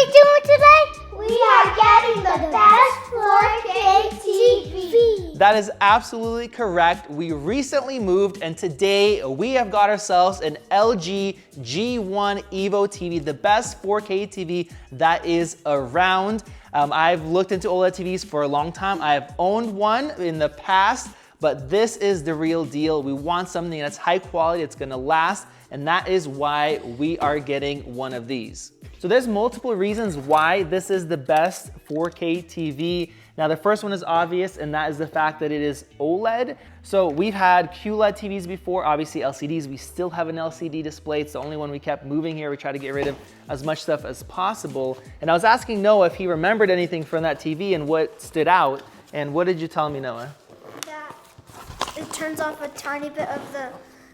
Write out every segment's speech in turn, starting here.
we doing today? We are getting the best 4K TV. That is absolutely correct. We recently moved and today we have got ourselves an LG G1 EVO TV, the best 4K TV that is around. I've looked into OLED TVs for a long time. I have owned one in the past, but this is the real deal. We want something that's high quality, it's gonna last, and that is why we are getting one of these. So there's multiple reasons why this is the best 4K TV. Now the first one is obvious, and that is the fact that it is OLED. So we've had QLED TVs before, obviously LCDs. We still have an LCD display. It's the only one we kept moving here. We try to get rid of as much stuff as possible. And I was asking Noah if he remembered anything from that TV and what stood out. And what did you tell me, Noah? That it turns off a tiny bit of the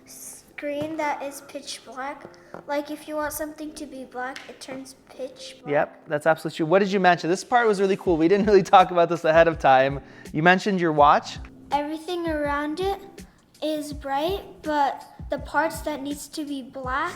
screen that is pitch black. Like if you want something to be black, it turns pitch black. Yep, that's absolutely true. What did you mention? This part was really cool. We didn't really talk about this ahead of time. You mentioned your watch? Everything around it is bright, but the parts that needs to be black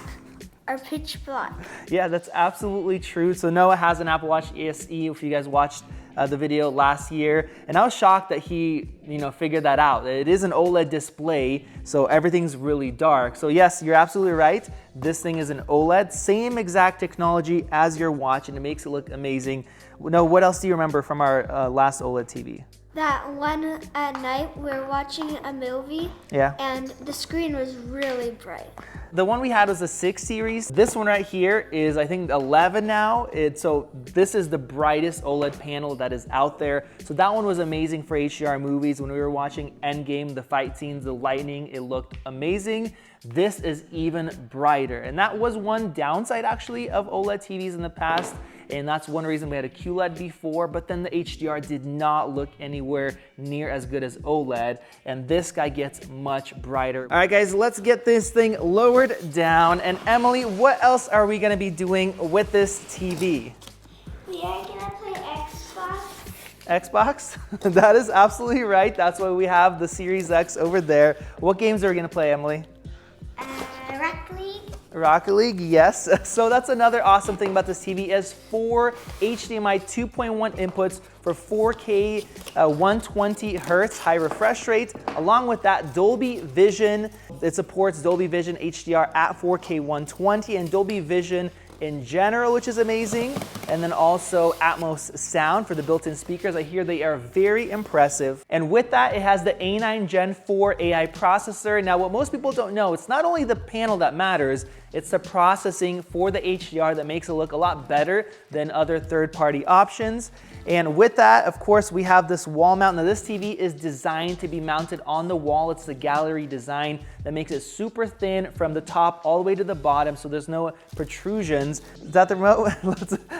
are pitch black. Yeah, that's absolutely true. So Noah has an Apple Watch SE, if you guys watched the video last year, and I was shocked that he, figured that out. It is an OLED display, so everything's really dark. So yes, you're absolutely right. This thing is an OLED, same exact technology as your watch, and it makes it look amazing. Noah, what else do you remember from our last OLED TV? That one at night, we were watching a movie, and the screen was really bright. The one we had was a 6 series. This one right here is, I think, 11 now. So this is the brightest OLED panel that is out there. So that one was amazing for HDR movies. When we were watching Endgame, the fight scenes, the lightning, it looked amazing. This is even brighter. And that was one downside actually of OLED TVs in the past. And that's one reason we had a QLED before, but then the HDR did not look anywhere near as good as OLED. And this guy gets much brighter. All right, guys, let's get this thing lowered down. And Emily, what else are we gonna be doing with this TV? We are gonna play Xbox. Xbox? That is absolutely right. That's why we have the Series X over there. What games are we gonna play, Emily? Rocket League. Rocket League, yes. So that's another awesome thing about this TV is 4 HDMI 2.1 inputs for 4K 120 Hertz high refresh rate. Along with that, Dolby Vision. It supports Dolby Vision HDR at 4K 120 and Dolby Vision in general, which is amazing. And then also Atmos sound for the built-in speakers. I hear they are very impressive. And with that, it has the A9 Gen 4 AI processor. Now, what most people don't know, it's not only the panel that matters, it's the processing for the HDR that makes it look a lot better than other third-party options. And with that, of course, we have this wall mount. Now, this TV is designed to be mounted on the wall. It's the gallery design that makes it super thin from the top all the way to the bottom, so there's no protrusions. Is that the remote?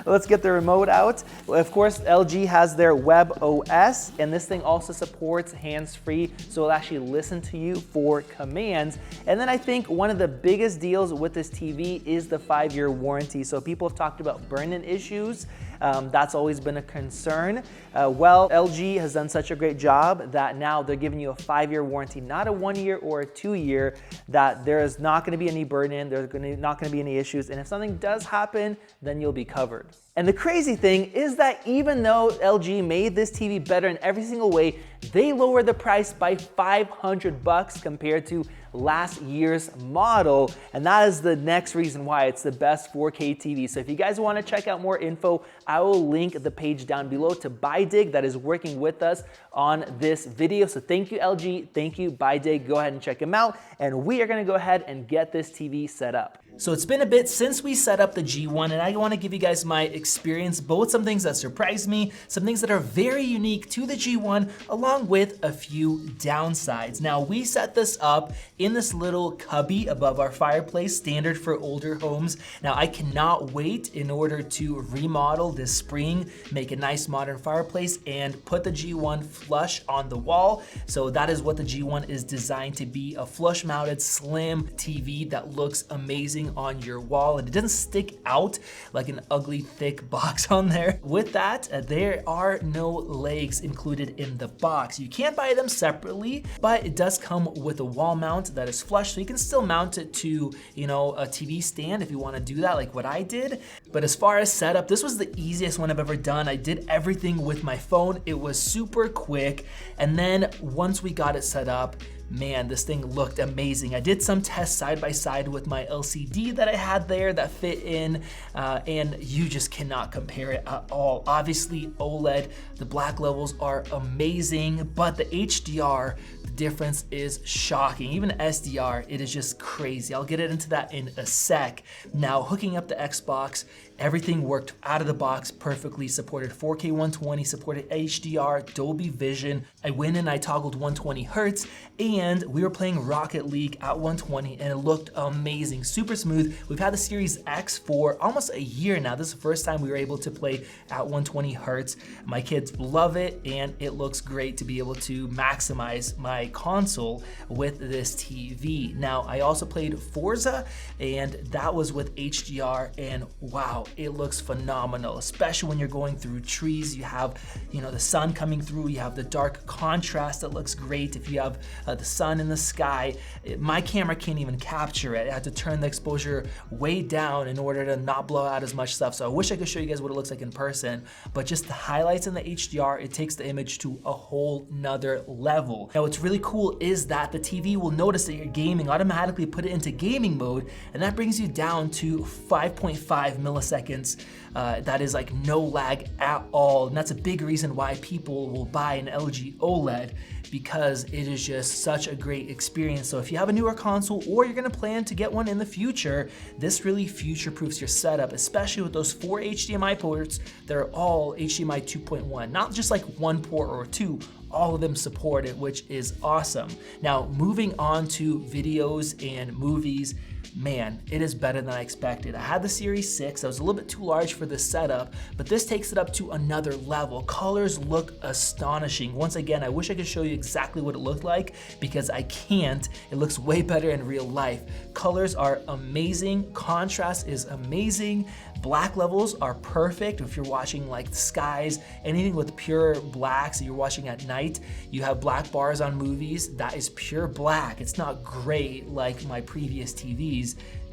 Let's get the remote out. Of course, LG has their Web OS, and this thing also supports hands-free, so it'll actually listen to you for commands. And then I think one of the biggest deals with this TV is the 5-year warranty. So people have talked about burn-in issues. That's always been a concern. Well, LG has done such a great job that now they're giving you a 5-year warranty, not a 1-year or a 2-year, that there is not gonna be any burn-in, there's not gonna be any issues, and if something does happen, then you'll be covered. And the crazy thing is that even though LG made this TV better in every single way, they lowered the price by $500 compared to last year's model. And that is the next reason why it's the best 4K TV. So if you guys want to check out more info, I will link the page down below to BuyDig that is working with us on this video. So thank you, LG. Thank you, BuyDig. Go ahead and check them out. And we are going to go ahead and get this TV set up. So it's been a bit since we set up the G1, and I want to give you guys my experience, both some things that surprised me, some things that are very unique to the G1, along with a few downsides. Now, we set this up in this little cubby above our fireplace, standard for older homes. Now, I cannot wait in order to remodel this spring, make a nice modern fireplace, and put the G1 flush on the wall. So that is what the G1 is designed to be, a flush-mounted, slim TV that looks amazing on your wall, and it doesn't stick out like an ugly thick box on there. With that, there are no legs included in the box. box. You can't buy them separately, but it does come with a wall mount that is flush, so you can still mount it to, you know, a TV stand if you want to do that, like what I did. But as far as setup, this was the easiest one I've ever done. I did everything with my phone. It was super quick. And then once we got it set up, man, this thing looked amazing. I did some tests side by side with my LCD that I had there that fit in, and you just cannot compare it at all. Obviously, OLED, the black levels are amazing, but the HDR, the difference is shocking. Even SDR, it is just crazy. I'll get into that in a sec. Now, hooking up the Xbox, everything worked out of the box perfectly. Supported 4K 120, supported HDR, Dolby Vision. I went and I toggled 120 Hertz, and we were playing Rocket League at 120, and it looked amazing, super smooth. We've had the Series X for almost a year now. This is the first time we were able to play at 120 Hertz. My kids love it, and it looks great to be able to maximize my console with this TV. Now, I also played Forza, and that was with HDR, and wow, it looks phenomenal, especially when you're going through trees. You have, you know, the sun coming through, you have the dark contrast that looks great. If you have the sun in the sky, my camera can't even capture it. I had to turn the exposure way down in order to not blow out as much stuff. So I wish I could show you guys what it looks like in person, but just the highlights in the HDR, it takes the image to a whole nother level. Now, what's really cool is that the TV will notice that you're gaming, automatically put it into gaming mode, and that brings you down to 5.5 milliseconds. That is like no lag at all. And that's a big reason why people will buy an LG OLED, because it is just such a great experience. So if you have a newer console or you're gonna plan to get one in the future, this really future-proofs your setup, especially with those 4 HDMI ports that are all HDMI 2.1, not just like one port or two, all of them support it, which is awesome. Now, moving on to videos and movies, man, it is better than I expected. I had the Series 6, that was a little bit too large for this setup, but this takes it up to another level. Colors look astonishing. Once again, I wish I could show you exactly what it looked like, because I can't. It looks way better in real life. Colors are amazing, contrast is amazing, black levels are perfect. If you're watching like the skies, anything with pure black, so you're watching at night, you have black bars on movies, that is pure black. It's not gray like my previous TVs.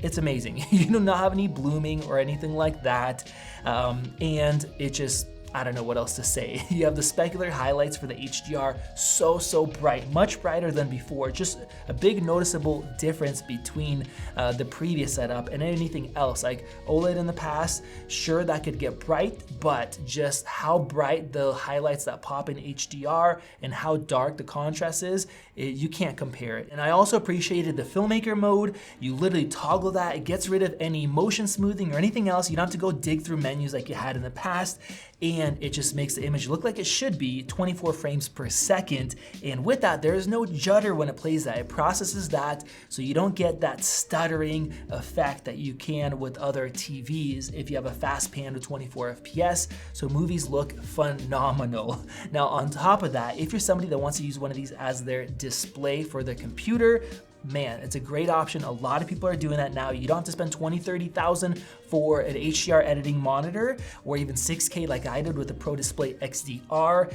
It's amazing. You do not have any blooming or anything like that. And it just, I don't know what else to say. You have the specular highlights for the HDR, so bright, much brighter than before. Just a big noticeable difference between the previous setup and anything else. Like OLED in the past, sure, that could get bright, but just how bright the highlights that pop in HDR and how dark the contrast is, you can't compare it. And I also appreciated the filmmaker mode. You literally toggle that, it gets rid of any motion smoothing or anything else. You don't have to go dig through menus like you had in the past, and it just makes the image look like it should be, 24 frames per second. And with that, there is no judder when it plays that. It processes that, so you don't get that stuttering effect that you can with other TVs if you have a fast pan with 24 FPS. So movies look phenomenal. Now, on top of that, if you're somebody that wants to use one of these as their display for their computer, man, it's a great option. A lot of people are doing that now. You don't have to spend $20,000, $30,000 for an HDR editing monitor, or even 6K like I did with the Pro Display XDR.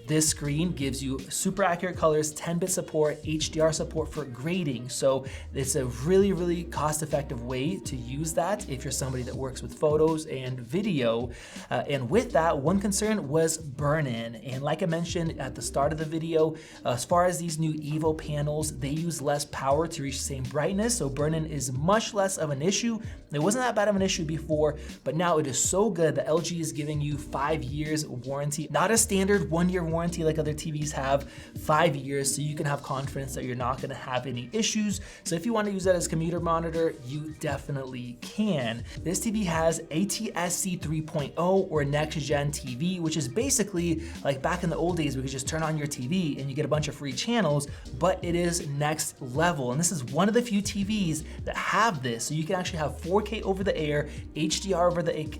This screen gives you super accurate colors, 10-bit support, HDR support for grading. So it's a really cost-effective way to use that if you're somebody that works with photos and video. And with that, one concern was burn-in. And like I mentioned at the start of the video, as far as these new EVO panels, they use less power to reach the same brightness, so burn-in is much less of an issue. It wasn't that bad of an issue before, but now it is so good that LG is giving you 5 years warranty, not a standard 1-year warranty like other TVs have, 5 years, so you can have confidence that you're not going to have any issues. So if you want to use that as a commuter monitor, you definitely can. This TV has ATSC 3.0 or next gen TV, which is basically like back in the old days, we could just turn on your TV and you get a bunch of free channels, but it is next level. And this is one of the few TVs that have this, so you can actually have 4K over the air air, HDR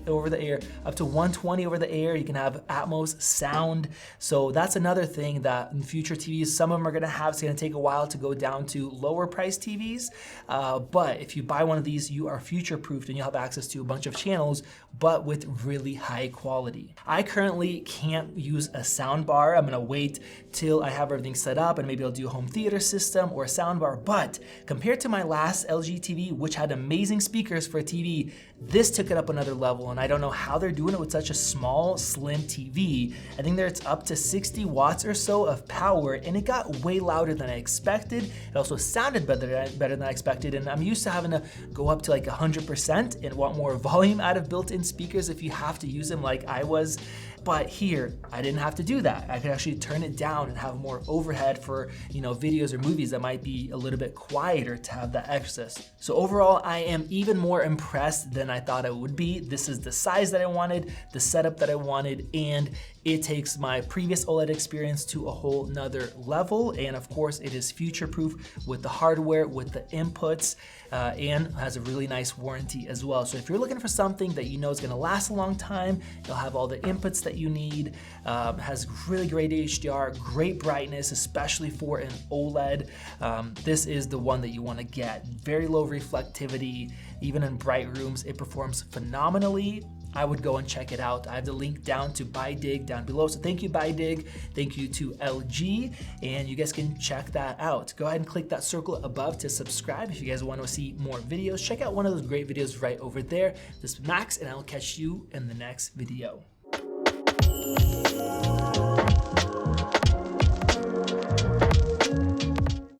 over the air, up to 120 over the air. You can have Atmos sound. So that's another thing that in future TVs, some of them are gonna have. It's gonna take a while to go down to lower price TVs. But if you buy one of these, you are future proofed and you'll have access to a bunch of channels, but with really high quality. I currently can't use a sound bar. I'm gonna wait till I have everything set up and maybe I'll do a home theater system or a sound bar. But compared to my last LG TV, which had amazing speakers for a TV, this took it up another level. And I don't know how they're doing it with such a small, slim TV. I think there's up to 60 watts or so of power, and it got way louder than I expected. It also sounded better than I expected. And I'm used to having to go up to like 100% and want more volume out of built-in speakers if you have to use them like I was. But here, I didn't have to do that. I could actually turn it down and have more overhead for, videos or movies that might be a little bit quieter to have that access. So overall, I am even more impressed than I thought I would be. This is the size that I wanted, the setup that I wanted, and it takes my previous OLED experience to a whole nother level. And of course, it is future-proof with the hardware, with the inputs, and has a really nice warranty as well. So if you're looking for something that you know is gonna last a long time, you'll have all the inputs that you need, has really great HDR, great brightness, especially for an OLED. This is the one that you wanna get. Very low reflectivity, even in bright rooms, it performs phenomenally. I would go and check it out. I have the link down to BuyDig down below. So thank you, BuyDig. Thank you to LG, and you guys can check that out. Go ahead and click that circle above to subscribe if you guys want to see more videos. Check out one of those great videos right over there. This is Max, and I'll catch you in the next video.